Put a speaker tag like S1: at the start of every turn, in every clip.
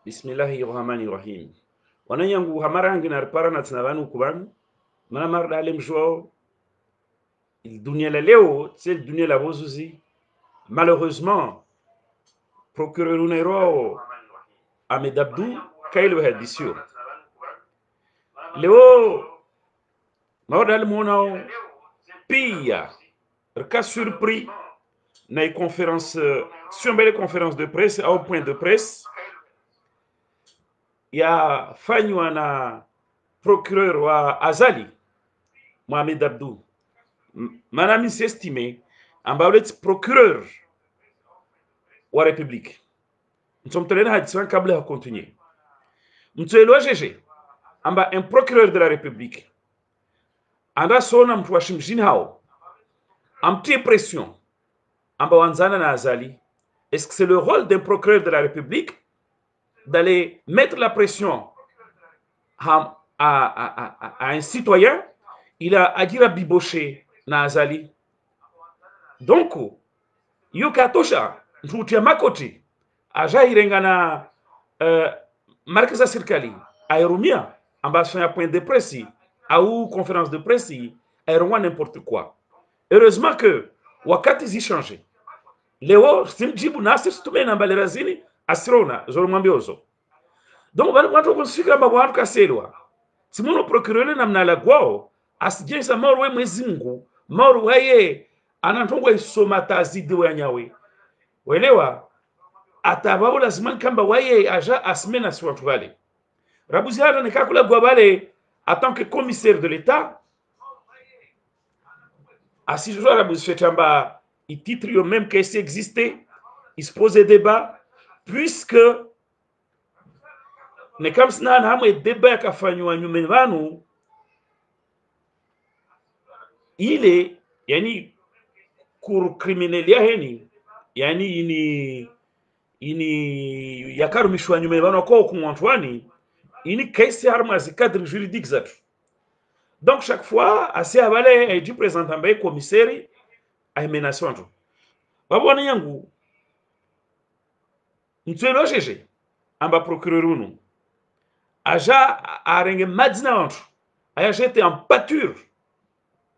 S1: Bismillahirrahmanirrahim. Wananyangu hamarangi na ripara na tinavanu kubanu. Mana marda ale mjwao. Dunia la leo, c'est le dunia la bozuzi. Malheureusement, procureur Unairo Ahmed Abdou, Kailo Hadisio. Leo, marda ale monao, pia, cas surpris, na conférence, sur une conférence de presse, au point de presse, ya fanywa na procureur wa Azali, Mohamed Abdou. Manami s'estime, ambao procureur wa République. Nous sommes tenus à dire câble à continuer. Nous sommes GG, amba un procureur de la République. Anda sona mtu wa shimjini hao. Amtie pression. Amba wanzana na Azali. Est-ce que c'est le rôle d'un procureur de la République d'aller mettre la pression à un citoyen? Il a à dire à bibocher na Azali. Donc, yukatosha, mtutia makoti. Aja irengana marque za serikali aerumia ambaso ya point de presse ou conférence de presse aerumwa n'importe quoi. Heureusement que wakati zichange leo simjibu nasi stume na balerazini asirona zoromwambiozo. Donc watu kusikira mabwana kaselwa simuno procureur na mnala gwao asijesa morwe mwezi Mungu morwe ye anatongwa isomatazi de wanyawe welewa atababu lazima kamba waye aja asmena sur watu wale. Rabuziara ne kakula gwabale en tant que commissaire de l'État asi jour Rabuzi fetamba il titre yo même que ça existait, il se posait débat puisque ne comme ça na hamwe débat kafanywa nyume vanu ile yani kur criminel ya heni yani ini yakarumishwa nyume vanu kwa kumwantwani ini kesi harma zi cadre juridique zatu. Donc chaque fois assez abalé et du présentant bay commissaire ay menation tu babona yangu mtselo jeje amba procureur unu aja arenge madina wantu aya jeté en pâture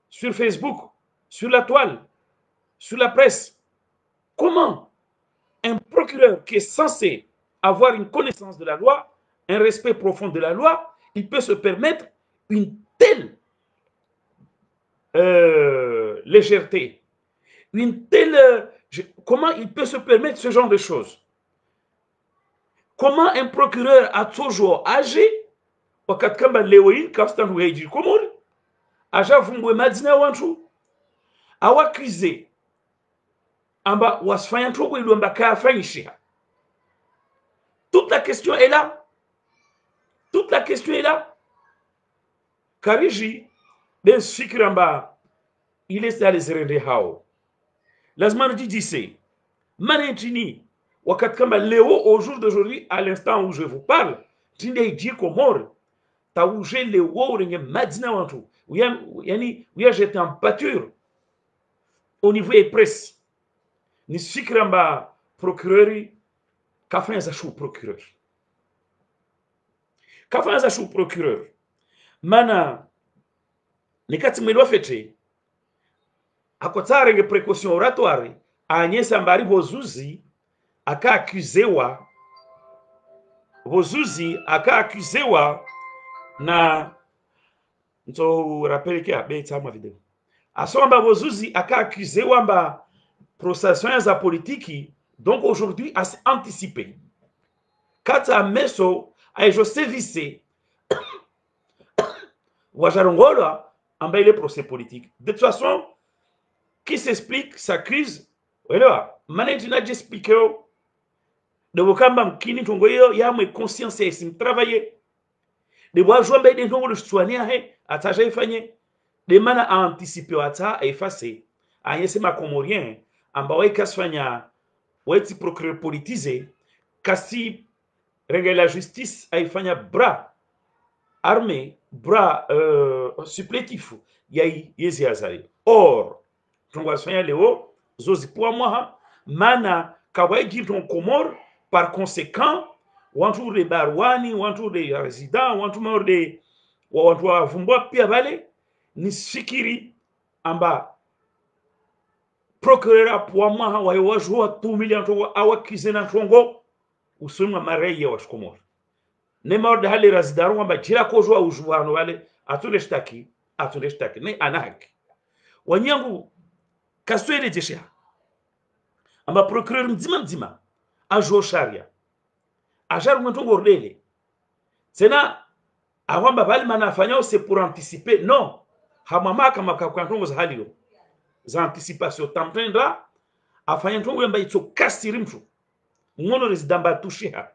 S1: sur Facebook, sur la toile, sur la presse. Comment un procureur qui est censé avoir une connaissance de la loi, un respect profond de la loi, il peut se permettre une telle légèreté, une telle... comment il peut se permettre ce genre de choses? Comment un procureur a toujours agi wakati kamba leo hii kaftan weji komori aja vumbwe madina wantu awakize amba wasfanya ntogo ilomba kafanyisha. Toute la question est là. Toute la question est là. Kariji ben fikiramba il est allé se rendre hao. Lazima dise manentini wakati kamba leo au jour d'aujourd'hui à l'instant où je vous parle tinde dit komori tauje leo renge madina wantu yani j'étais en pâture au niveau des presse ni fikiramba procureur kafanya za shu procureur kafanya za shu procureur mana nikati mwelwa fete akotarenge précaution oratoire anyesa mbari bozuzi aka accusewa na nto rappelle que abeta ma video asomba bozuzi aka accusewa mba procession za politiki. Donc aujourd'hui à anticiper kata meso aijo service wajarongola amba les procès politiques. De toute façon qui s'explique s'accuse voilà management j'explique de bokamba mkini tongo hiyo yamwe conscience esim travailler de wajua mbe de tongo lustwania he ataje ifanye de mana a anticiper ata effacer anyesema komorien amba wai kasfanya weti procureur politisé kasi règle la justice aifanya bras armé bras supplétif yai yezi azali. Or tongwasfanya leo zozi pour moi mana kawai giton komor. Par conséquent wantu de barwani, wantu de resident, wantu morde wantu wavumbwa pia vale ni sikiri amba procureur apwa mwaha wa wajua 2 million to awakizena tongo usumwa mareye wa shkomor ne morde hali resident amba jira ko jwa ujuano vale atule shtaki ne anahaki wanyangu kaswele jesha amba procureur mzima ajo sharia ajar mtongo ordele tena awamba bali manafanya c'est pour anticiper non hamama kama kantongo za halio za anticipation tamtendra afanya ntongo yamba itso kasiri mtu ngono resident ba toucher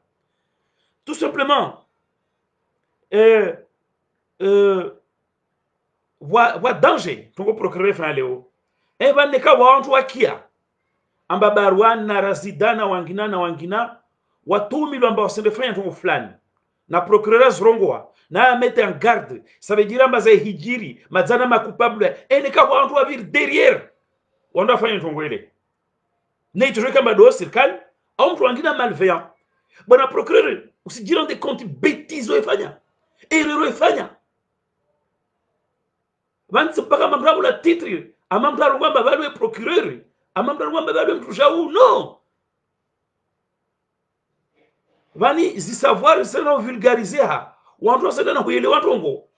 S1: tout simplement wa danger tongo procureur fa leo eba neka wantu wakia amba barwan na resident na wangina watumilwa ambao wasendefanya ntongo fulani na procureur zrongoa na mettre en garde ça veut dire amba za hijiri mazana makupable nika wantu wavir derrière wanda fanya ntongo ile na itoje kama do serikali au mtu wangina malveillant bwana procureur usijirande compte bêtise oifanya erreur oifanya vansi mpaka mamrabu la titre amamrabu kwamba bado procureur amamrabu kwamba bado mtu jau non vani zi savoir sena vulgariser ha wantu sedana kuyele wantongo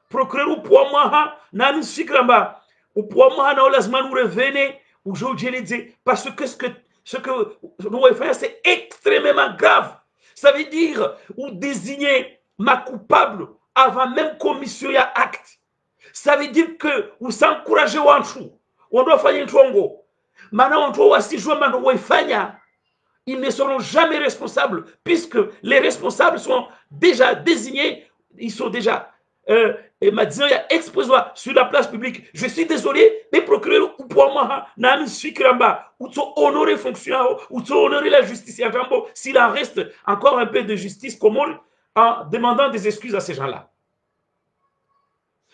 S1: procureur upwa mwaha na msikramba upwa mwaha na lazima nous revenir aujourd'hui parce que ce que nous allons faire c'est extrêmement grave. Ça veut dire ou désigner ma coupable avant même commission ya acte. Ça veut dire que vous s'encouragez wantu on doit faire un tongo mana wantu wasijua mando waifanya ils ne seront jamais responsables puisque les responsables sont déjà désignés, ils sont déjà maintenant il y a exposé sur la place publique. Je suis désolé, mais procureur ou pour moi, n'ami suikramba ou to honorer fonction ou to honorer la justice à Jambo s'il en reste encore un peu de justice comme en demandant des excuses à ces gens-là.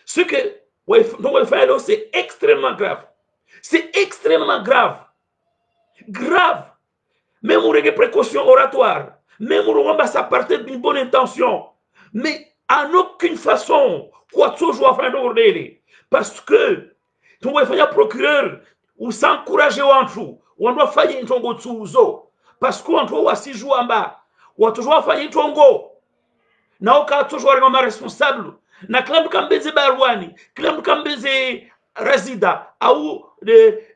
S1: Ce que donc faire c'est extrêmement grave. C'est extrêmement grave. Grave. Même on a des précautions oratoires, même on a ça partir d'une bonne intention, mais en aucune façon, quoi toujours faire d'ordre, parce que tu vas faire procureur ou s'encourager en tout, on doit faire un tongo tsuzo, parce qu'on doit aussi jouer en bas, on doit toujours faire un tongo, na aucun toujours être responsable, na clam kambeze barwani, clam kambeze razida, ou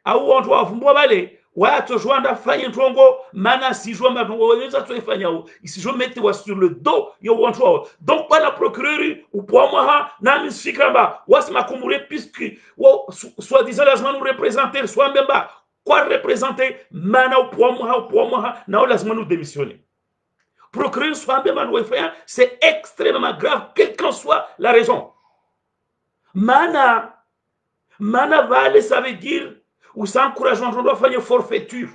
S1: on doit vous aller. Watu joanda fanya ntongo mana si joa matongo weza tuifanya isi jo mette wa sur le dos yo wantu donc pas la procureur ou pour moi na misikamba wasma kumure puisque soit disant lazima nous représenter soit même pas quoi représenter mana ou pour moi na lazima nous démissionner procureur soit même nous faire c'est extrêmement grave quelle qu'en soit la raison mana vale ça veut dire ou s'encourageant, on doit faire une forfaiture.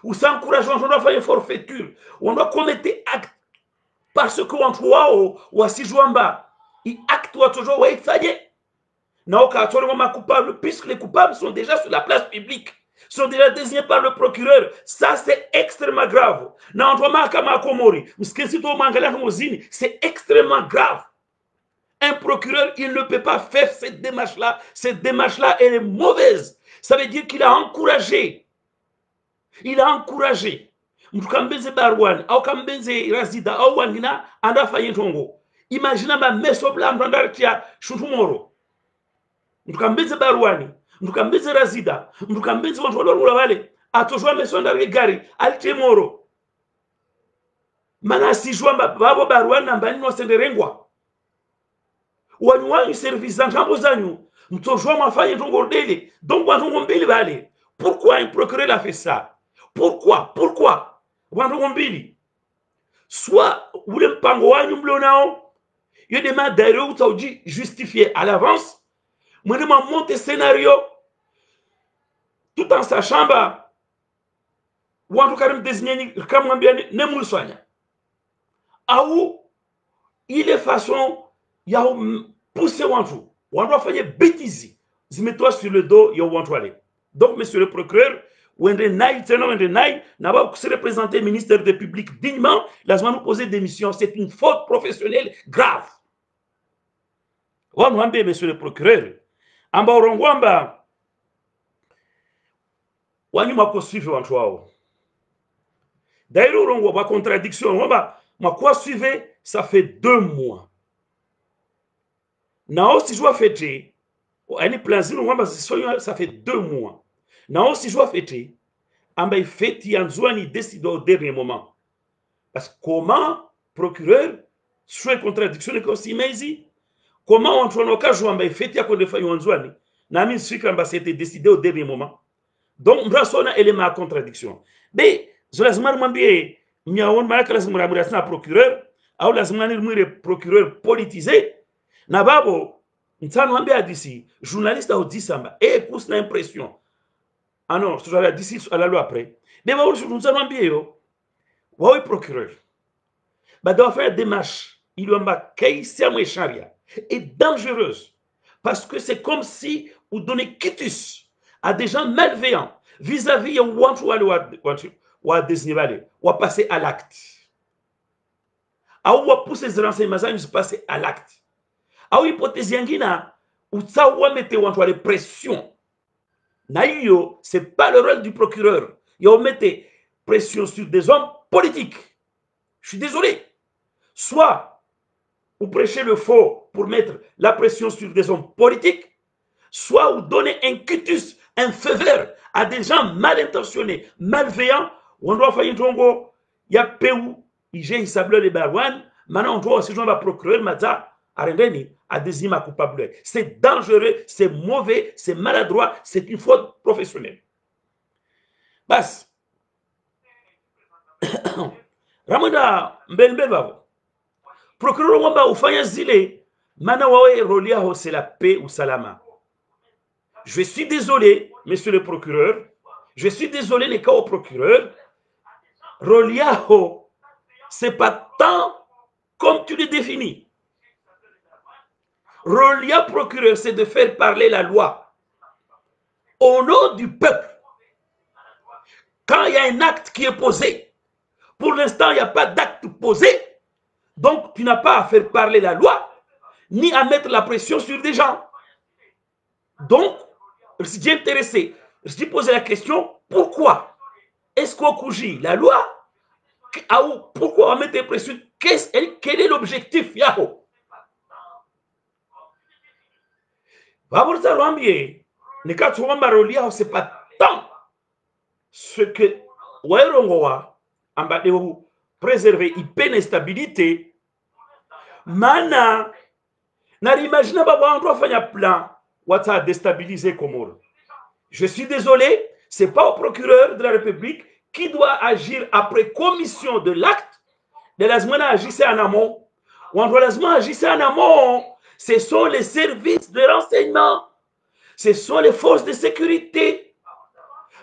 S1: Ou s'encourageant, on doit faire une forfaiture. On doit commettre acte. Parce qu'on doit, ou si jouamba, il acte ou toujours, il fallait. Non, car tout le monde est coupable, puisque les coupables sont déjà sur la place publique, sont déjà désignés par le procureur. Ça, c'est extrêmement grave. Non, on doit c'est extrêmement grave. Un procureur, il ne peut pas faire cette démarche-là. Cette démarche-là, elle est mauvaise. Ça veut dire qu'il a encouragé. Il a encouragé. Mtukambeze barwan, au kambeze razida, au wangina, anda fayin tongo. Imagina ma meso bla mtandar tia shutumoro. Mtukambeze barwani, mtukambeze razida, mtukambeze wantoloro wale, atojwa meso ndari gari, altemoro. Mana si jwamba babo barwani nambani no senderengwa. Wanywanyi service zantambo zanyu. Donc, pourquoi un procureur a fait ça? Pourquoi? Soit, vous voulez il y a des mains derrière, vous avez justifié à l'avance, vous monter scénario, tout en sachant, ou en tout cas, désigner comme bien, ne mou soigne. Ou, il est façon, il y a poussé en tout. On doit faire des bêtises. Mets-toi sur le dos et on va aller. Donc, monsieur le procureur, Wende Naï, Wende Naï, n'a pas se représenter ministère de public dignement, lazima nous poser des missions. C'est une faute professionnelle grave. Wanwambe, monsieur le procureur, amba orongwamba, wanyuma poursuivre wantu wao. D'ailleurs, orongwa, ma contradiction, wamba, ma quoi suivre, ça fait 2 mois. Nao si joua fêter, ani planzino wamba, ça fait 2 mois. Nao si joua fêter, amba fêti yanzouani décide au dernier moment. Parce que comment, procureur, sur contradiction de Kosimezi, comment on trouve cas jouant ben fait ya ko defa yanzouani, na mi sucre amba c'était décidé au dernier moment. Donc mbrasona élément à contradiction. Mais je lazima mwambie miaon malaka lazima mrasna procureur au lazima ni procureur politisé na babo ntano mwambie adisi journaliste au disamba et pousse l'impression. Ah non, je vais dire à la loi après. Mais bon, nous allons bien yo. Oui, procureur. Bah doit faire des démarches. Il doit pas qu'est charia est dangereuse parce que c'est comme si vous donnez quitus à des gens malveillants vis-à-vis ou désigner ou passer à l'acte. Ou pousser ces renseignements à passer à l'acte. Ou hypothèse yangina ou ça ou mettre ou les pression. Naïyo, ce n'est pas le rôle du procureur. Il a mis pression sur des hommes politiques. Je suis désolé. Soit vous prêchez le faux pour mettre la pression sur des hommes politiques, soit vous donnez un quitus, un feu vert à des gens mal intentionnés, malveillants. On doit faire une jongo, il y a Péou, il Sableur et Barwan. Maintenant, on doit aussi jouer le procureur Maza Arendeni à des images coupables. C'est dangereux, c'est mauvais, c'est maladroit, c'est une faute professionnelle. Bas. Ramada Mbelbeba. Procureur Wamba Oufanya Zile, Manawawe Rolia c'est la paix ou salama. Je suis désolé, monsieur le procureur. Je suis désolé, les cas au procureur. Roliaho, c'est pas tant comme tu le définis. Rolia procureur, c'est de faire parler la loi au nom du peuple. Quand il y a un acte qui est posé, pour l'instant, il n'y a pas d'acte posé, donc tu n'as pas à faire parler la loi, ni à mettre la pression sur des gens. Donc, je suis intéressé. Je suis posé la question, pourquoi est-ce qu'on couche la loi? Pourquoi on met des pressions? Quel est l'objectif? Yahoo? C'est pas tant ce que Wairongoa préserver une peine stabilité. Mana, n'imagine pas on faire un plan pour déstabiliser Comore. Je suis désolé, ce n'est pas au procureur de la République qui doit agir après commission de l'acte. De l'asmana agissait en amont. Ou en l'asmana agissait en amont. Ce sont les services de renseignement. Ce sont les forces de sécurité.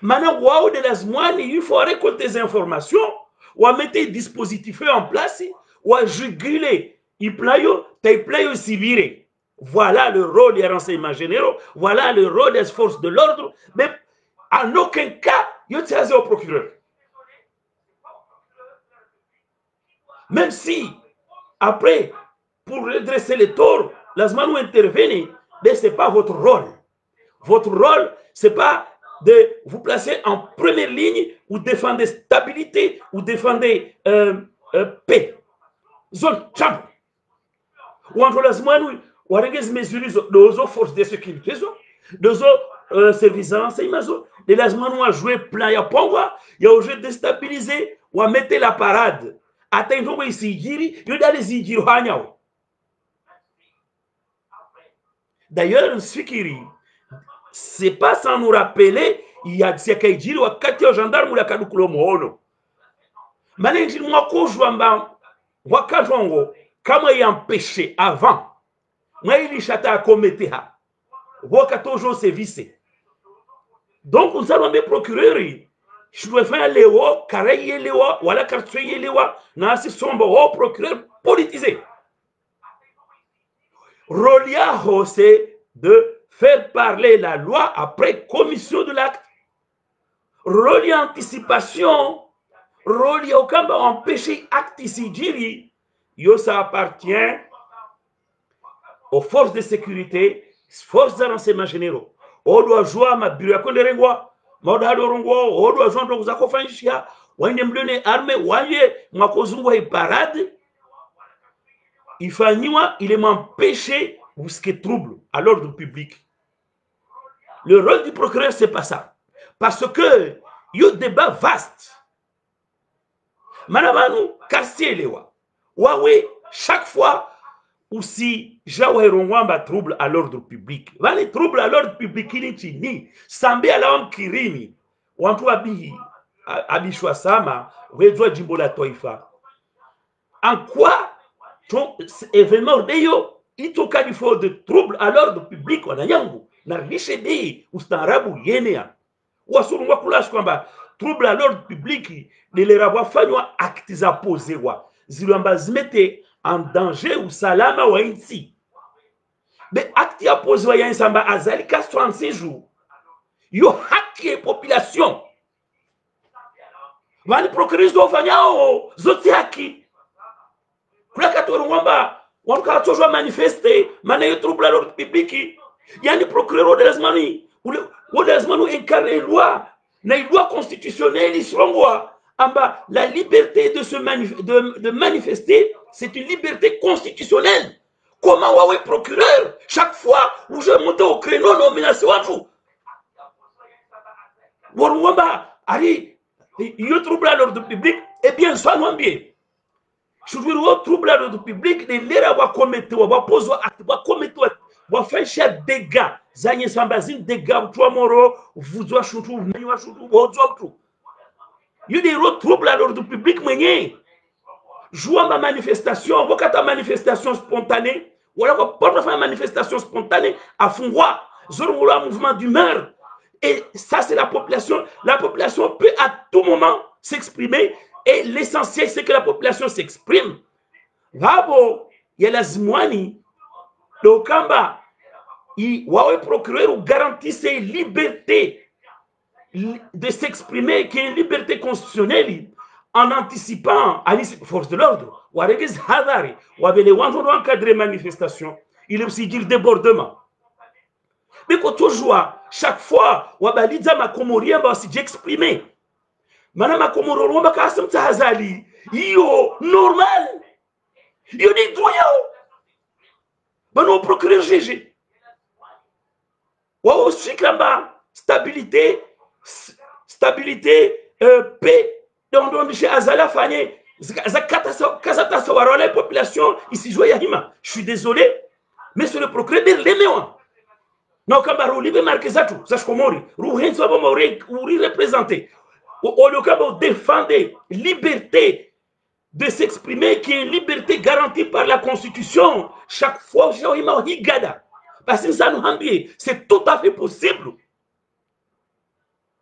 S1: Maintenant, waouh de l'asmana, il faut récolter des informations, ou mettre des dispositifs en place, ou juguler. Il plaît civil. Voilà le rôle des renseignements généraux, voilà le rôle des forces de l'ordre, mais en aucun cas, il y a au procureur. Même si, après, pour redresser les torts, l'asman intervenir, mais ce n'est pas votre rôle. Votre rôle, ce n'est pas de vous placer en première ligne ou défendre stabilité ou défendre paix. Zone chambre. Ou entre l'asman, ou avec les mesures de forces de sécurité, de services de renseignement, les l'asman ont joué plein, il y a pas, il y a au jeu déstabilisé, ou à mettre la parade. Attends, ici, il y a des igiri. D'ailleurs, Sikiri, c'est pas sans nous rappeler, il y a des Kaijiri ou Katia gendarme ou la Kadukulo Mohono. Manenji Mwako Jouamba, Wakajongo, comment il empêché avant, moi il chata à commettre, Wakato service. Donc, nous allons me procurer. Je dois faire les hauts, carré les hauts, voilà, quartier les hauts, n'a pas sombre haut procureur politisé. Roliaho, c'est de faire parler la loi après commission de l'acte. rôle anticipation, rôle ya okamba empêcher acte sijiri, yo ça appartient aux forces de sécurité, forces de renseignement généraux. On doit jouer ma bureau ya rengwa, maudado rongwa, on doit jouer ndo kufanyishia, wanye mlene arme, wanye mwakozungwa parade, ifanyiwa, il est m'empêcher busquer trouble à l'ordre public. Le rôle du procureur, c'est pas ça. Parce que il y a un débat vaste. Manabanu, quartier lewa. Wawe, chaque fois, aussi, jawe rongwamba trouble à l'ordre public. Vani trouble à l'ordre public, il ni sambi ala kirimi. Wantu abishwa sama, wedwa jimbo la toifa. En quoi, ton événement d'ailleurs, il toka du fort de trouble à l'ordre public, wananyangu. Na rishe dei ustaarabu yenea wasurungwa kulash kwamba trouble à l'ordre public delera wafanywa actes za posewa zilamba zimete en danger usalama wa nchi be acte ya posewa ya nsamba azali ka 36 jours yo haki ya population wani procureur do fanyao zote haki kula katorungwa wanka tojwa manifester maana yo trouble à l'ordre public. Yani procureur de l'Azmani, ou l'Azmani incarne une loi, une loi constitutionnelle, la liberté de manifester, c'est une liberté constitutionnelle. Comment Huawei procureur, chaque fois où je monte au créneau nomination, Warwamba, Ari, il trouble à l'ordre public, et bien, sois bien. Je veux dire, trouble à l'ordre public, de l'ère à commettre, à poser acte, à commettre. Wafanyisha dega zanye sambazini dega mtu moro vuzwa shutu nanywa shutu wozwa mtu yudi ro trouble à l'ordre public mwenye joua ma manifestation wakata manifestation spontanée wala kwa porte faire manifestation spontanée afungwa zorungula mouvement d'humeur et ça c'est la population peut à tout moment s'exprimer et l'essentiel c'est que la population s'exprime vabo ya lazimwani le Kamba, Wawe procureur garantisse liberté de s'exprimer, qui est une liberté constitutionnelle, en anticipant à la force de l'ordre. Waregiz Hadari, Wabele Wanjono encadrer manifestation, il est aussi dit le débordement. Mais quand toujours, chaque fois, Wabaliza Makomorien va aussi exprimer. Madame Makomoro, Wabakasam Tahazali, yo, normal, yo dit droit. Ben non, procureur GG. Ou aussi là-bas, stabilité, paix. Donc, chez Azala Fane, Kazata Sawara, la population, ici, je suis désolé, mais c'est le procureur de l'Emewa. Non, quand on a marqué ça, ça je comprends. Rouhen soit bon, représenté. Au lieu de défendre liberté de s'exprimer, qui est une liberté garantie par la Constitution. Chaque fois, parce que ça nous rend c'est tout à fait possible.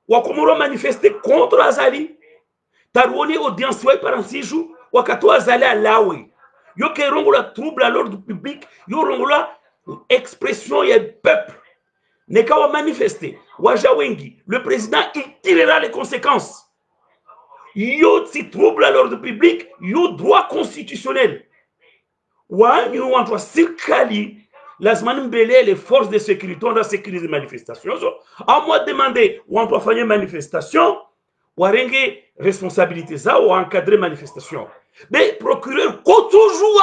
S1: Wakomoro manifester contre Azali. Tarouoni audience par 6 jours. Wakato Azali à Lawe. Yo ke rongola trouble à l'ordre public. Yo rongola expression et peuple. Neka wa manifester. Wajawengi. Le président, il tirera les conséquences. Yo si trouble à l'ordre public, yo droit constitutionnel. Wa yo wanto sirkali lazima mbele les forces de sécurité on doit sécuriser manifestation. À moi demander wanto faire manifestation, warenge responsabilité ça ou encadrer manifestation. Mais procureur ko toujours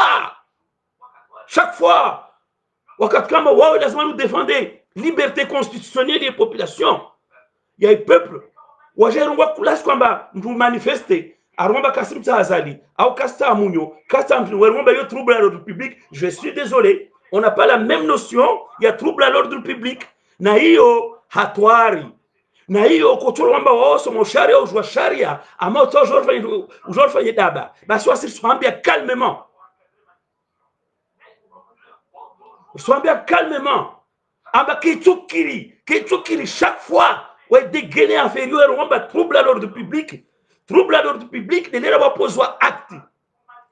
S1: chaque fois wakati kama wao lazima nous défendre liberté constitutionnelle des populations. Il y a un peuple wajerungwa kulas kwamba mtu manifeste aromba Kasim Tahazali au Kasta Amunyo Kasta Mweromba yo trouble à l'ordre public. Je suis désolé, on n'a pas la même notion. Il y a trouble à l'ordre public na hiyo hatwari na hiyo kutoromba wao somo sharia au jwa sharia ama aujourd'hui fanye daba basi wasifambia calmement amba kitukiri chaque fois ouais dégainer inférieur on va trouble à l'ordre public de l'air va poser acte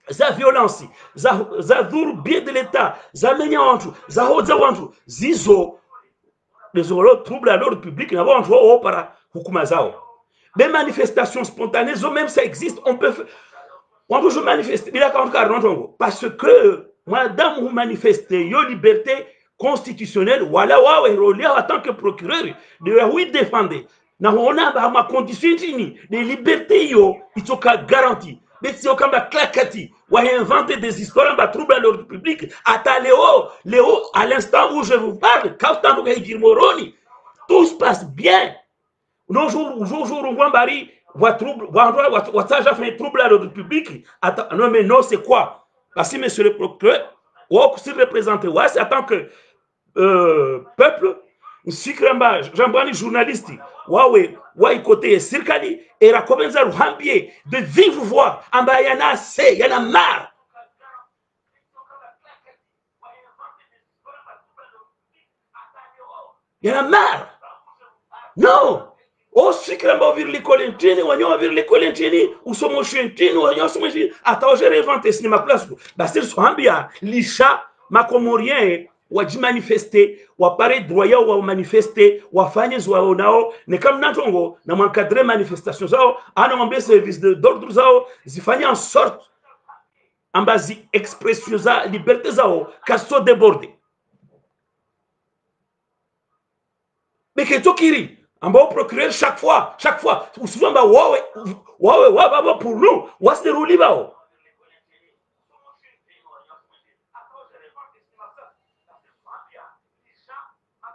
S1: za violence za dhuru bien de l'état za menya wantu za hoza wantu zizo les trouble à l'ordre public na wantu wao para hukuma zao des manifestations spontanées, même ça existe, on peut toujours manifester, parce que madame vous manifestez, yo liberté constitutionnelle, voilà, en tant que procureur, oui défendre. On a ma condition de liberté, il faut garantie. Mais si on a claquati, ou inventer des histoires, on va troubler l'ordre public. Léo, à l'instant où je vous parle, quand on va dire Moroni, tout se passe bien. Non, jour, on voit Marie, ça a fait un trouble à l'ordre public. Non, mais non, c'est quoi? Parce que monsieur le procureur, ou si représenté, c'est en tant que peuple, sikramba jambani journaliste wawe côté sirkali et rakomenza ruhambie de vive voix amba yana assez yana marre non o sikramba vir l'école ntini wanyo vir l'école ntini usomo ntini wanyo somo ntini ata ojere vente cinéma place basir sohambia lisha makomorien wajimanifeste wapare droit yao wa manifeste wafanye zao nao ne kama natongo na mwankadre manifestation zao anamwambia service d'ordre zao zifanye en sorte ambazi expression za liberté zao kaso débordé mais que tokiri ambao procureur chaque fois souvent ba wawe pour nous wase ruli bao.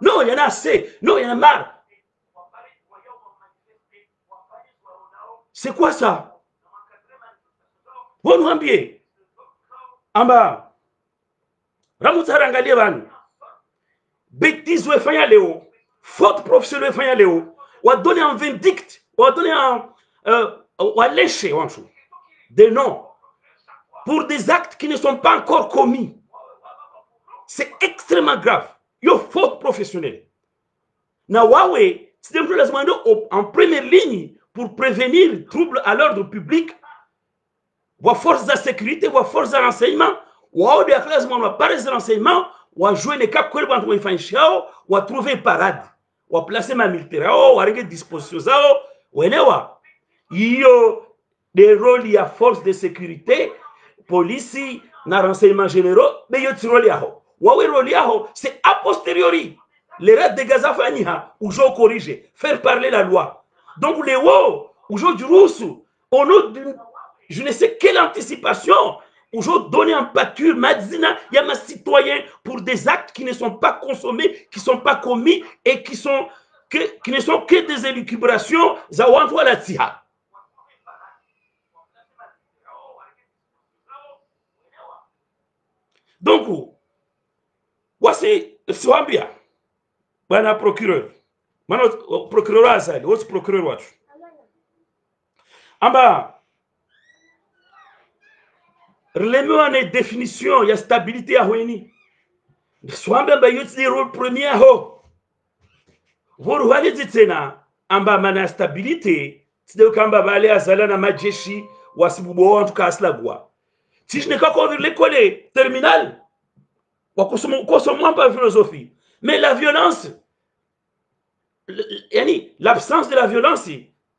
S1: Non, il y en a assez. Non, il y en a marre. C'est quoi ça? Bon, nous ambiez. Amba. Ramutsarangalie banu. Bêtise ou effanya léo. Faute professionnelle effanya léo. Ou a donné un vindicte. Ou a donné ou a léché des noms. Pour des actes qui ne sont pas encore commis. C'est extrêmement grave. Yo faute professionnelle. Na wawe, c'est en première ligne pour prévenir troubles à l'ordre public. Wa force de sécurité, wa force de renseignement, wa de classe mon appareil de renseignement, wa jouer les cap kweli bantu wafanshao, wa trouver parade, wa placer ma militaire, wa rege disposition zao, welewa. Yo des rôles ya force de sécurité, police, na renseignement généraux, mais yo tiroli yao. C'est a posteriori. Les règles de Gazafania, où je corrige, faire parler la loi. Donc, les hauts, où je du Roussou, je ne sais quelle anticipation, où je donne en pâture, Madzina, il y a ma citoyen pour des actes qui ne sont pas consommés, qui ne sont pas commis et qui ne sont que des élucubrations, Zawantoua la Tsiha. Donc, voici Swambia, bana procureur, mano procureur azali, what's procureur watch? Amba, relève une définition, il y a stabilité à Houini. Swambia ba yutsi le rôle premier à ho. Voru wali ditena, amba mana stabilité, c'est kamba bale azala na majeshi, wasibubo en tout cas la bois. Si je n'ai qu'à conduire l'école terminale, consommons pas philosophie. Mais la violence, l'absence de la violence,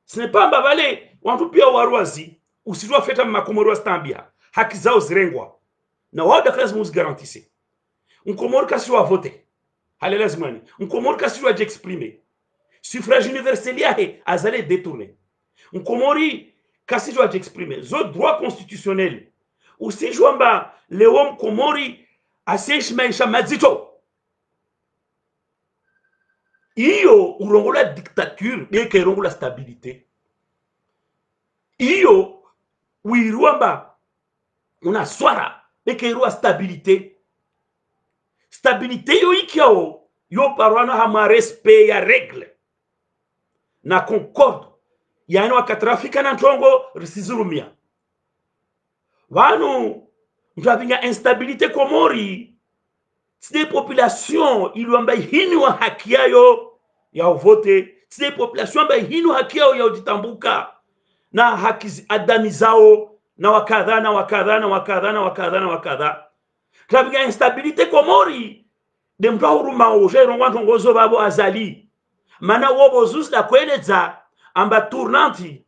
S1: ce n'est pas un babalé. On peut pas warouazi, ou si je dois faire ma komoro stambia, hakizao zrengwa. Na wada classe nous garantissez. Un komoro kasi doit voter. Halelazmani. Un komoro kasi doit exprimer. Suffrage universel yahe, azale détourner. Un komori kasi doit exprimer. Zot droit constitutionnel. Ou si jouamba, Léom Komori, Asesh Maisha Mazito. Iyo, urongo la dictature, mais que urongo la stabilité. Iyo, Wiruamba, on a swara, mais que urongo la stabilité. Stabilité, yo ikiao, yo parwana hama respect ya règle. Na concorde. Ya ino akatrafika na ntongo, risizurumia. Vanu, nous avons une instabilité Komori. C'est des populations, ils ont hinu wa hakia yo, ya voté. C'est des populations, hinu hakia yo ya ujitambuka. Na haki adamizao, na wakadha, na wakadha, na wakadha, na wakadha, na wakadha. Nous avons une instabilité Komori. De mpa huruma oje, rongwa tongozo babo azali. Mana wobo zus la kweleza, amba tournanti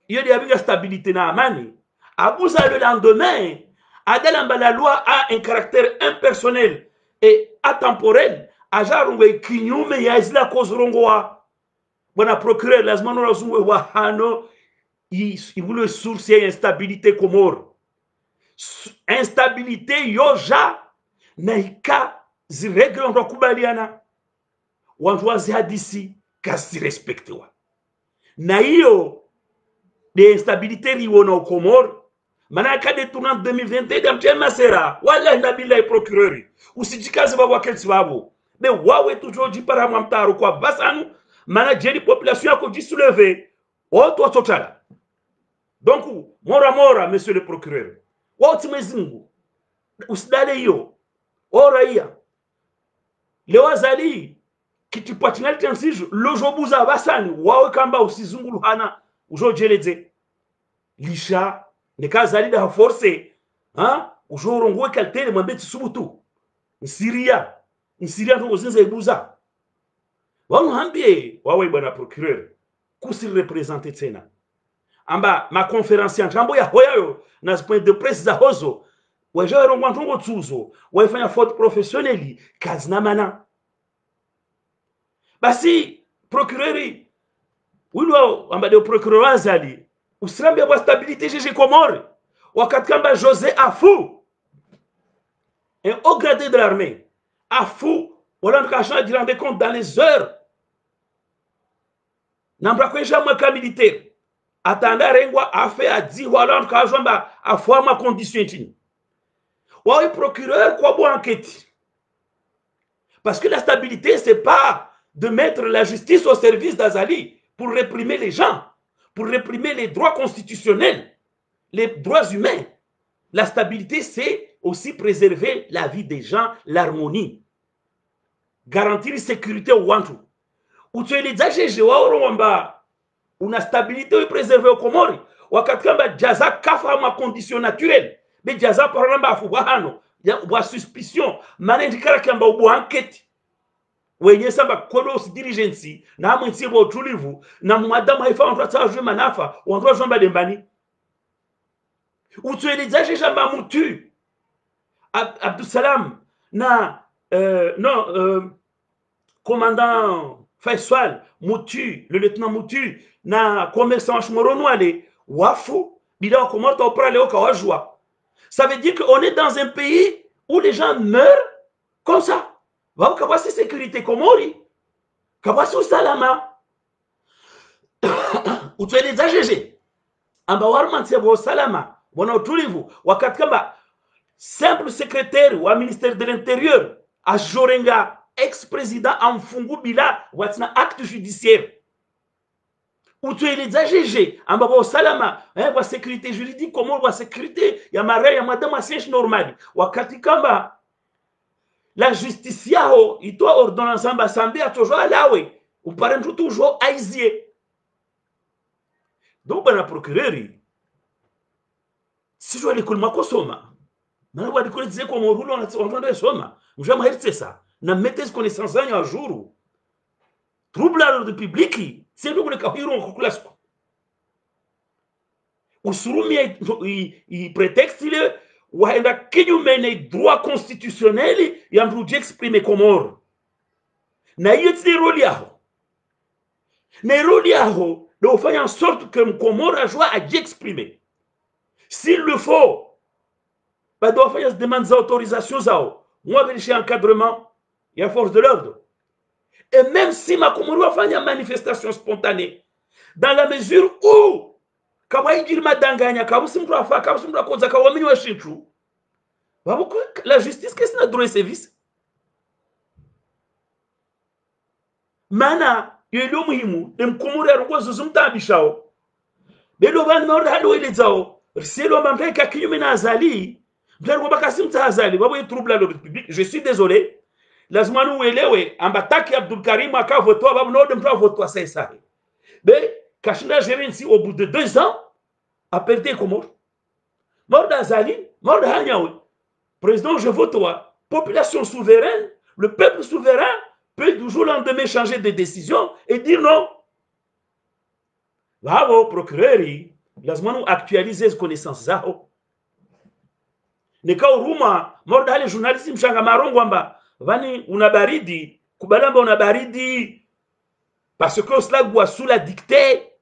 S1: il y a une stabilité na amani abuza le lendemain adalamba la loi a un caractère impersonnel et atemporel ajarungwe kinyume ya izila kozrongoa bwana procureur lazima no razungwe wa hano ibule source ya instabilité komoro instabilité yoja na ika ziregle ndo kubaliana wantu wazihadisi kasi respectewa na hiyo de instabilité riwona au Komoro mana kade tournant 2021 damtien masera wala ndabila e procureur usijikaze babo akelsi babo be wawe toujours di para mamtaro kwa basanu mana jeri population yako di soulever auto total donc mora monsieur le procureur wauti mezingu usidale hiyo oraia lewazali kitipatinality ansiju lojobuza basani wawe kamba usizungulu hana ujojeleze lisha nekazali da force ha ujorongoe kaltele mwambeti subutu nsiria ndo zinza ibuza wanu hambie wawe bwana procureur kusi representer tena amba ma conférence njambo ya hoyayo na point de presse za hozo wajero ngwantongo tsuzo waifanya faute professionnelle kazi na mana basi procureur wilo amba de procureur azali usirambi ya stabilité GG Comore wakati kamba José Afou un haut gradé de l'armée Afou wala nkashana di rendre compte dans les heures nambra kwenja mwaka militaire atanda rengwa afe adi wala nkashamba afuama condition chini wawe procureur kwa bo enquête parce que la stabilité c'est pas de mettre la justice au service d'Azali pour réprimer les gens, pour réprimer les droits constitutionnels, les droits humains. La stabilité, c'est aussi préserver la vie des gens, l'harmonie. Garantir la sécurité au Wantu. Ou tu es les agégés, une stabilité préservée au Comori. Wakati kamba jaza kafa ma condition naturelle. Mais jaza par exemple afubahano, ya suspicion, manendikara kamba ubu enquête. Wenye samba kodo si dirigency na amwensi bo tulivu na mwadama haifa on doit jouer manafa on doit jamba dembani ou tu es déjà jamba mutu Abdou Salam na commandant Faisal Mutu le lieutenant Mutu na commerçant Chmoronwale wafu bila comment on prend les okawajwa. Ça veut dire qu'on est dans un pays où les gens meurent comme ça. Wao kabasi sécurité Komori kabasi usalama utweleza jeje amba warmantie bo salama bona utulivu wakati kamba simple secrétaire wa ministère de l'intérieur a Jorenga ex-président amfungu bila watina acte judiciaire utweleza jeje amba bo salama wa sécurité juridique Komori wa sécurité ya mara ya madame asiège normal wakati kamba la justice yao itoa ordonnance amba sambi toujours alawe uparentu toujours aizie donc bana procureur si je l'école makosoma mana wa l'école disait comme roulo on entendait soma mjama hertse ça na mettez connaissance à jour trouble à l'ordre public c'est nous le kahiro en classe usurumi i prétexte ile waenda kinyume na droit constitutionnel ya mruji exprimer Komoro na hiyo ti roli yao na roli yao de faire en sorte que Komoro a joie à exprimer s'il le faut ba doit faire des demandes d'autorisation zao moi vérifier encadrement et à force de l'ordre et même si ma Komoro va faire une manifestation spontanée dans la mesure où kawaii jirma danganya kabusi mtu afa kabusi mtu akoza kawamini wa shintu babuko la justice qu'est-ce na droit service mana yelo muhimu dem Komoro yargo zuzumta bishao belo bani maorda hado ile zao selo mamteka kinyume na Azali mtaro bakasi mta Azali babo yi trouble l'ordre public je suis désolé lazima nuelewe ambataki Abdul Karim akavotoa babu no dem votoa sasa be Kashina Gérensi, au bout de 2 ans, a perdu Komoro. Mort d'Azali, mort d'Hanyaoui. Président, je vote toi. Population souveraine, le peuple souverain peut du jour au lendemain changer de décision et dire non. Bravo, procureur, lazima nous actualiser les connaissances zao. Nika uruma, morda hale journalism shanga marongo amba, vani unabaridi, kubalamba unabaridi, parce que cela gwa sous la dictée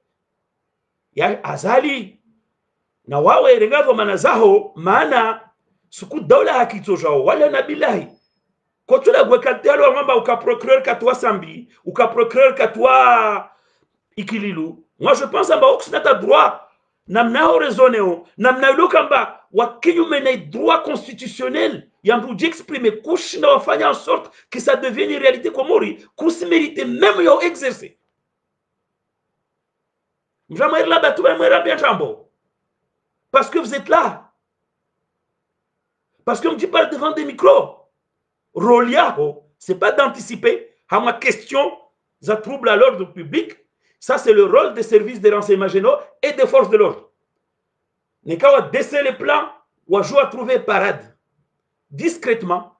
S1: ya Azali. Na wawe rengazo manazaho, maana suku daula hakitojao, wale nabilahi. Kwa tula gwe kaltealo ngamba uka procureur katwa Sambi, uka procureur katwa Ikililu. Moi je pense amba oxinata droit, namnao raisonneo, namnao kamba wakinyume na droit constitutionnel yambu d'exprimer kushinda wafanya en sorte que ça devienne une réalité komori, kusi mérite même yo exercer. Mjamwer la batu mjamwer bien jambo. Parce que vous êtes là. Parce que je parle devant des micros. Roliaho, c'est pas d'anticiper à ma question, ça trouble à l'ordre public. Ça, c'est le rôle des services de renseignement généraux et des forces de l'ordre. N'est qu'à desser les plans ou à jouer à trouver parade. Discrètement.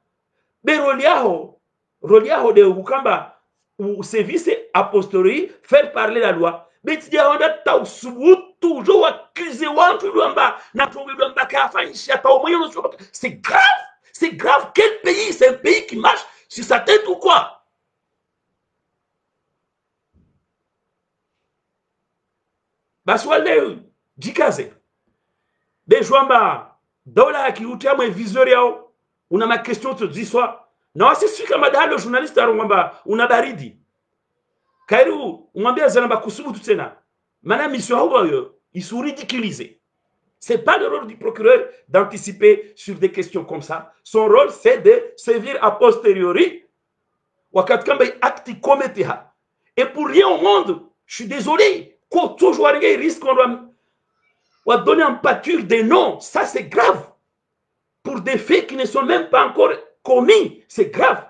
S1: Mais Roliaho de Wukamba, ou service a posteriori, faire parler la loi. Mais tu dis, on a toujours accusé, c'est grave. C'est grave. Quel pays? C'est un pays qui marche sur sa tête ou quoi? Baswale jikaze. Bejwamba dola ki utama viseur yao. Una ma question te dit soit. Na c'est kama le journaliste arongamba una baridi. Kairu umwambia zanamba kusubutu tena. Mana mission hao yo, ils sont ridiculisés. C'est pas le rôle du procureur d'anticiper sur des questions comme ça. Son rôle, c'est de servir a posteriori. Et pour rien au monde, je suis désolé, quand toujours un risque, on doit donner en pâture des noms. Ça, c'est grave. Pour des faits qui ne sont même pas encore commis, c'est grave.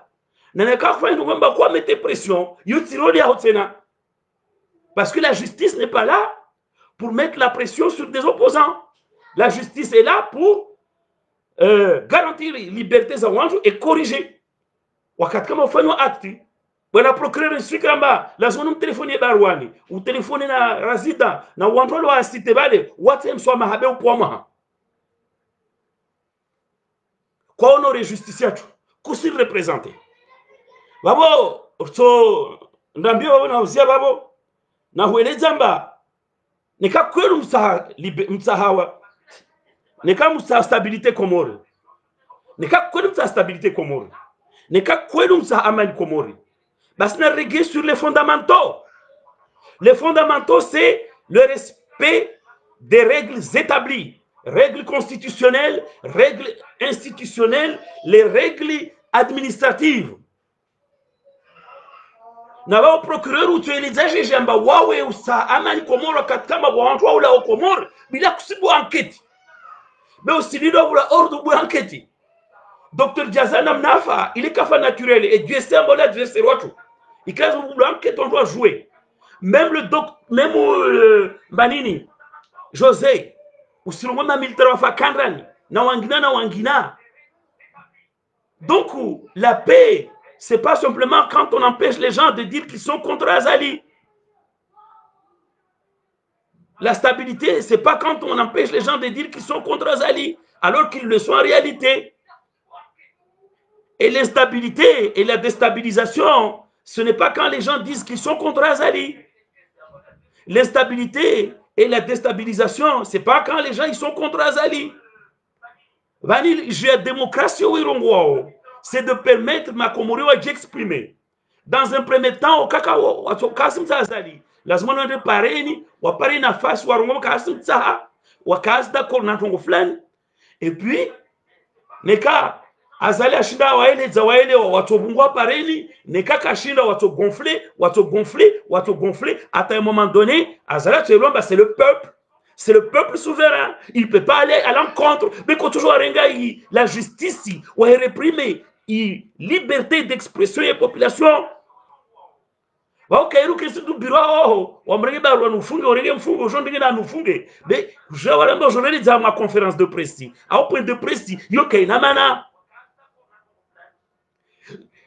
S1: Parce que la justice n'est pas là pour mettre la pression sur des opposants. La justice est là pour garantir les libertés et corriger. Wakati kama ufanywa acte, bwana procureur nsikramba lazima mtelefonie barwani, utelefone na razida na wantolo wa asite bale wote msoma habe upomwa. Kwa honore justice yetu kusi representer. Babo so ndambio babo na uzia babo na hueleza mba nika kwelu msahawa nika msa stabilité komori nika kwelu msa stabilité komori nika kwelu msa amani komori basi na régler sur les fondamentaux. Les fondamentaux, c'est le respect des règles établies, règles constitutionnelles, règles institutionnelles, les règles administratives. Na wao procureur utuelezaje jamba wawe usa amani komoro katika mabwantu au la komoro bila kusibu enquête. Mais aussi lido la ordre bu enquête. Docteur Diazana Mnafa, il est kafa naturel et Dieu sait mbola Dieu sait watu. Il casse enquête on doit jouer. Même le même Banini José ou si l'on a militaire fa kandrani na wangina. Donc la paix, c'est pas simplement quand on empêche les gens de dire qu'ils sont contre Azali. La stabilité, c'est pas quand on empêche les gens de dire qu'ils sont contre Azali, alors qu'ils le sont en réalité. Et l'instabilité et la déstabilisation, ce n'est pas quand les gens disent qu'ils sont contre Azali. L'instabilité et la déstabilisation, ce n'est pas quand les gens ils sont contre Azali. La démocratie, c'est de permettre ma Komoro d'exprimer. Dans un premier temps, au cacao, au Kasim Azali. La semaine de Pareni, ou Pareni na face, ou Arongo Kasim Zaha, ou Kas d'accord Natongo Flan. Et puis, Neka, Azali Ashinda Waele, Zawaele, ou Watobungwa Pareni, Neka Kashinda, Wato gonflé, à un moment donné, Azali, c'est le peuple. C'est le peuple souverain. Il ne peut pas aller à l'encontre. Mais quand toujours la justice, ou réprimer, la liberté d'expression et population. Ok, nous bureau, on me regarde, on nous funge, on regarde, aujourd'hui, on nous funge. Mais je vais dire ma conférence de presse. À un point de presse, ok, namana.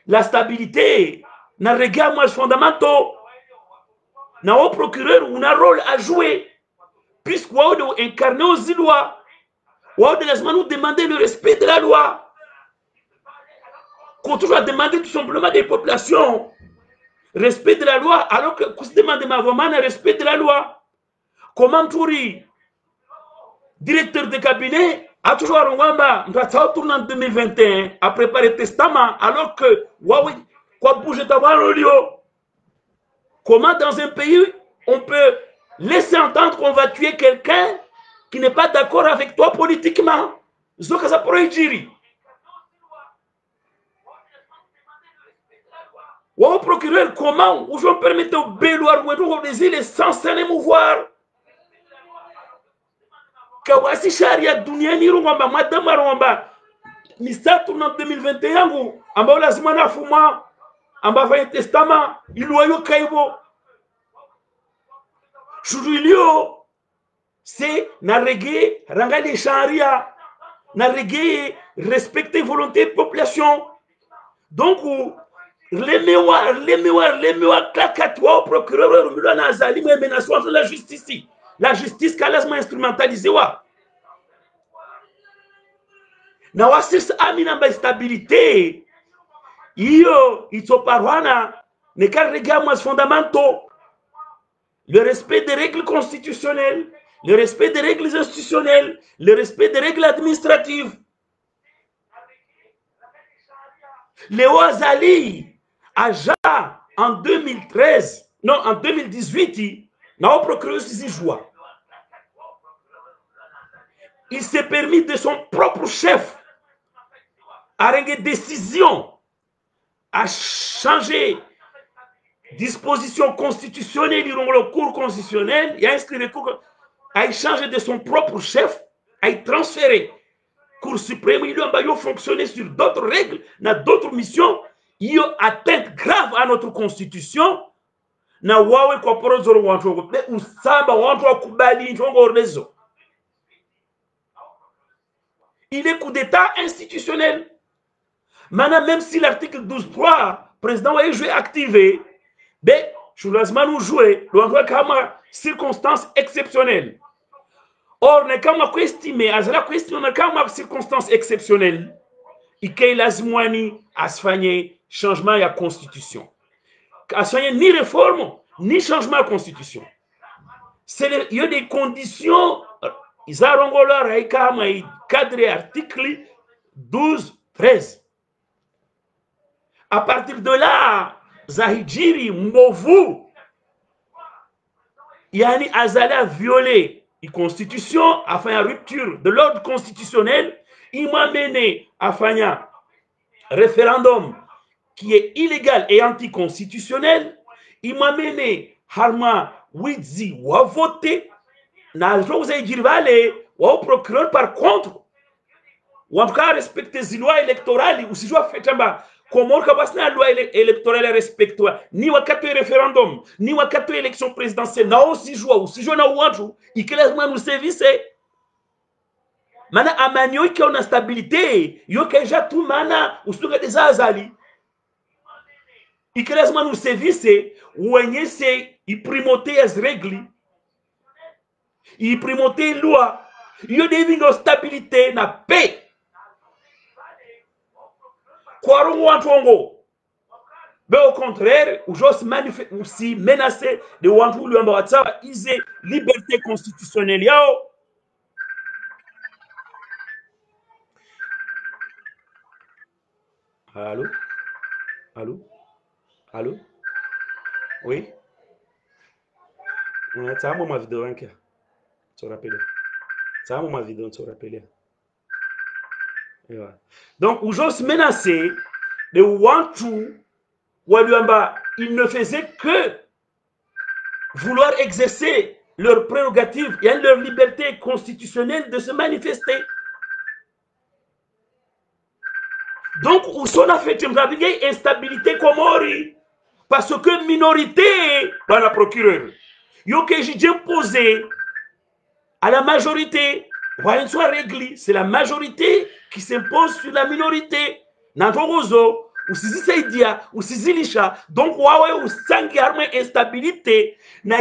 S1: La stabilité, na régler les fondamentaux. Na au procureur, on a un rôle à jouer. Puisque on doit incarner aux lois. On doit nous demander le respect de la loi. Qu'on toujours demander tout simplement des populations. Respect de la loi, alors que qu'on se demande vraiment le respect de la loi. Comment Touri, directeur de cabinet, a toujours un Rwanda, en 2021, a préparé le testament, alors que Huawei, quoi bouge d'avoir le lieu. Comment dans un pays, on peut laisser entendre qu'on va tuer quelqu'un qui n'est pas d'accord avec toi politiquement? C'est ce que ça pourrait dire. Ou au procureur, comment ou je me permets au béloir ou au désir est censé émouvoir? Kawasi Sharia dunia ni Rwanda, madame Rwanda, misa tourne en 2021 ou amba lazima na fuma, amba fa un testament, iloyo kaibo. Chujulio, c'est na reggae, ranga de Sharia, na reggae, respecter volonté de population. Donc, les mémoires, claquatoires au procureur, la justice. La justice, calazement instrumentalisée. Na wasis amina ba stabilité. Iyo, itsoparwana, ne qu'à regarder les fondamentaux. Le respect des règles constitutionnelles, le respect des règles institutionnelles, le respect des règles administratives. Léo Azali, Aja, en 2013, non, en 2018, n'a pas procureur ici joie. Il s'est permis de son propre chef à rendre des décisions, à changer disposition constitutionnelle, durant le cours constitutionnel, il a inscrit le cours, à changer de son propre chef, à y transférer. Cour suprême, il a fonctionné sur d'autres règles, dans d'autres missions, il a atteinte grave à notre constitution. Na wawe kwa porozoro wantu usaba wantu wakubali njongo rezo. Il est coup d'état institutionnel. Maintenant, même si l'article 12.3, président a joué activé, ben, je vous jouer, le comme circonstance exceptionnelle. Or, ne kama ko estimé, azala ko estimé kama circonstance exceptionnelle, ikei lazimwani asfanye changement ya constitution. Asfanye ni réforme, ni changement de constitution. Il y a des conditions, ils ont un cadre article 12-13. À partir de là, Zahidjiri, Mbovu, Yani Azali a violé la constitution, a fait une rupture de l'ordre constitutionnel, il m'a mené à faire un référendum qui est illégal et anticonstitutionnel, il m'a mené Harma Widzi ou à voter, n'a pas dit au procureur par contre, ou en tout cas respecter les lois électorales, ou si je fais comment la loi électorale respecte ni wakati référendum, ni wakati élection présidentielle, na aussi joie, ou si je na ouanjou, il que les nous service. Mana amanyo qui a une stabilité, yo que déjà tout mana, ou ce que des azali. Il que les nous service, ou en c'est, il primoter les règles, il primoter loi, il y a une stabilité, na paix. Mais au contraire, j'ose aussi menacer de Wantou Luambaratsa, ils ont liberté constitutionnelle. Allô? Allô? Allô? Oui? C'est un moment vidéo, hein? Tu te rappelles? C'est un moment vidéo, tu te rappelles? Donc, j'ose menacer de Wantou, ils ne faisaient que vouloir exercer leur prérogative et leur liberté constitutionnelle de se manifester. Donc, où sont a fait une instabilité comme Ori, parce que minorité dans la procureure. Yo que j'ai imposé à la majorité. C'est la majorité qui s'impose sur la minorité. Nantogozo, usizisaidia usizilisha donc wawe usangi harmwe instabilité na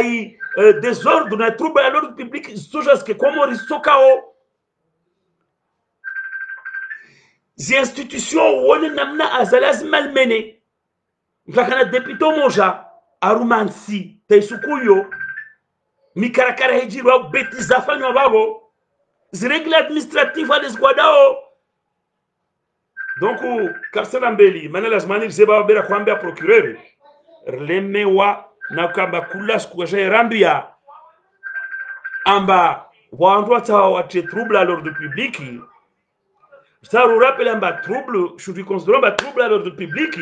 S1: désordre na trouble à l'ordre public sojas que Komori sokao zi institution wone namna azalaz malmene mtakana deputo moja arumansi taisukuyo mikarakara hejirwa betiza fanywa babo ziregle administratif alizkwadao donc Karsela Mbeli manela zmani zeba bera kwambia procureur lemewa na kamba kula sikuja rambia amba wantu wa trouble à l'ordre public ça vous rappelle amba trouble je suis considéré amba trouble à l'ordre public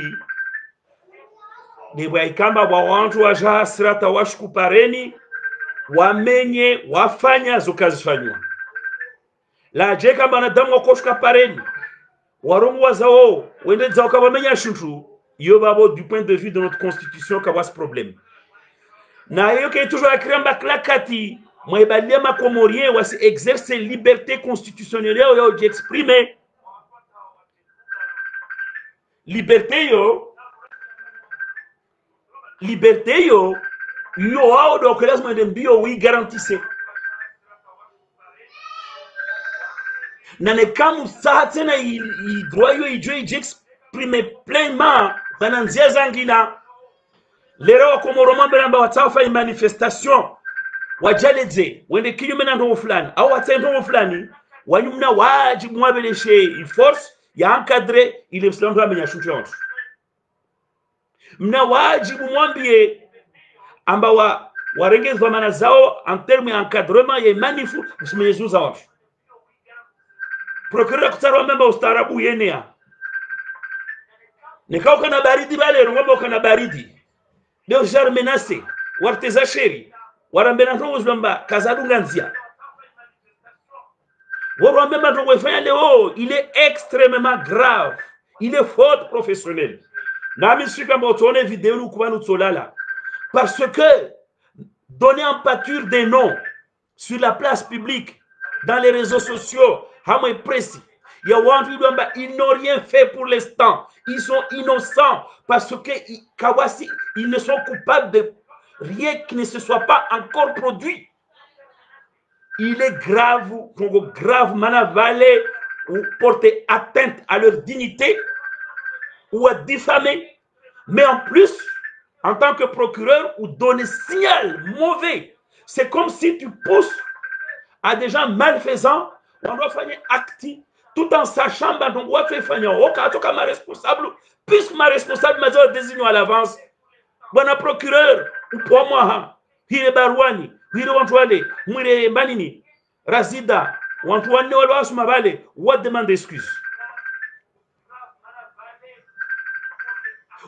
S1: ni waikamba wantu wa jasrata washkupareni wamenye wafanya zokazifanywa la je kamba na damu wakoshka pareni warongo wazao wende zao kabamenya shuntu yo babo du point de vue de notre constitution kawa ce problème na yo ke toujours écrit en baklakati mwebalia makomorien wasi exercer liberté constitutionnelle yo d'exprimer liberté yo ao donc laisse-moi de bio oui garantissé nane kamu saa tena droit yo exprimer pleinement bananzia zangina lero komoro mambelamba watafa manifestation wajaleze wende kinyume na ndo fulani au watendo fulani wanyumna wajibu mwabeleshe force ya encadrer ile mslango amenya shuntu mna wajibu mwambie amba warengezwa mana zao en terme encadrement ya manifu msimezuza watu procureur kutarwa memba ustarabu yenea nikao kana baridi bale ngomba kana baridi leo jar menacé warteza sheri warambena ntongo zlamba kazadunga nzia woro memba ntongo ifanya leo il est extrêmement grave il est faute professionnelle na misi kama utone vidéo lukubanu tsolala parce que donner en pâture des noms sur la place publique dans les réseaux sociaux hamwe précis ya wantu lwamba ils n'ont rien fait pour l'instant ils sont innocents parce que Kawasi ils ne sont coupables de rien qui ne se soit pas encore produit. Il est grave manavale ou porter atteinte à leur dignité ou à diffamer, mais en plus en tant que procureur ou donner signal mauvais. C'est comme si tu pousses à des gens malfaisants. On doit faire acte tout en sachant que on doit faire ma responsable, puisque ma responsable m'a désigné à l'avance. Bon procureur ou pour moi, hire barwani, hire wantwale, mwire banini, razida, wantwane walwasu mabale, what demande excuse.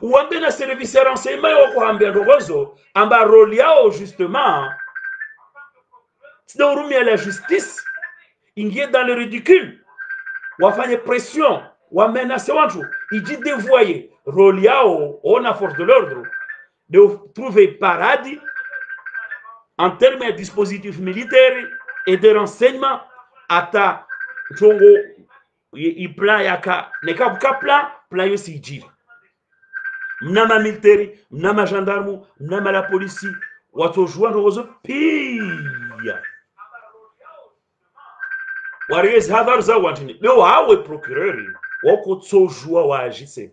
S1: Ou ambe na service renseignement yoko ambe rogozo, amba role yao justement, c'est de à la justice. Il est dans le ridicule. Ou à faire pression, ou à menacer wantu. Il dit dévoyer. Roliao, on a force de l'ordre, de trouver paradis en termes de dispositifs militaires et de renseignement. Ata, Chongo, il plan yaka, ne kabuka plan yo si jiri. Mnama militaire, mnama gendarme, mnama la police, wato jouan rozo pia. Warez hadar za wantini leo hawe procureur wako tsojua wa agise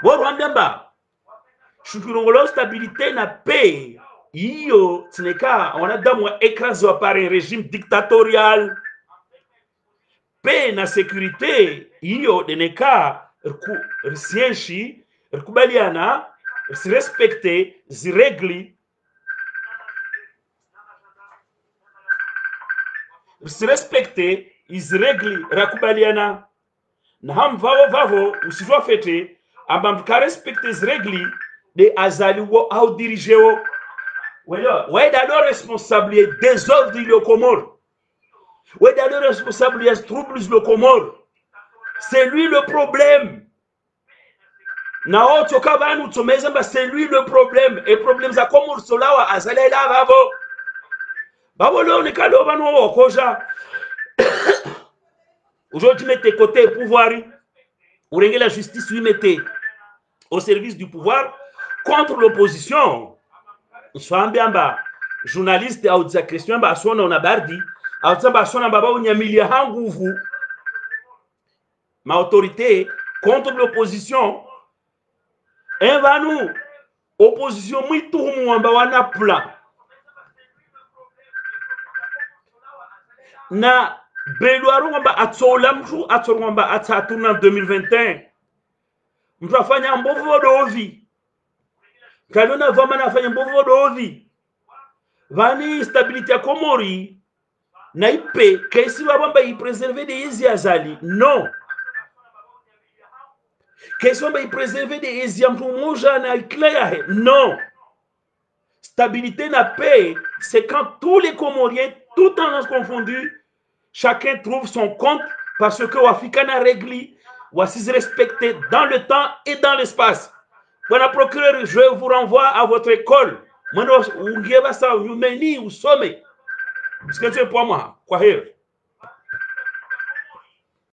S1: woro ambamba shukirongolo stabilité na paix hiyo tineka wanadamu wa écrasé par un régime dictatorial paix na sécurité hiyo deneka risienshi rikubaliana respecter ziregli se respecter ils règles rakubaliana na ham vavo usijua fete amba ka respecter les règles de azali wo au diriger wo ouais d'alors responsable des ordres de Comore ouais d'alors responsable des troubles de Comore c'est lui le problème na oto kabanu tumezamba c'est lui le problème et problème za Comore solawa azali la vavo babo leo ni kalo banu wakoja aujourd'hui mettez côté pouvoir ou la justice lui mettez au service du pouvoir contre l'opposition. Swambiamba journaliste au za question ba sona na bardi au tsamba sona baba unyamilia hanguvu ma autorité contre l'opposition. Envanu opposition mwituhumu wamba wana plan na Belwaru wamba atsola mtu atsorwamba atsatuna 2021 mtu afanya mbovu dovi kalona vama na afanya mbovu dovi vani stabilité ya Komori na ipe kesi wamba ipreserver de hizi azali non kesi wamba ipreserver de hizi mtu mmoja na ikleya non. Stabilité na paix c'est quand tous les Comoriens tout tendances confondues chacun trouve son compte parce que Wafika na régli, Wassis respecté dans le temps et dans l'espace. Voilà, procureur, je vous renvoie à votre école. Moi, vous avez ça, vous menez, vous sommez. Parce que c'est pour moi, quoi.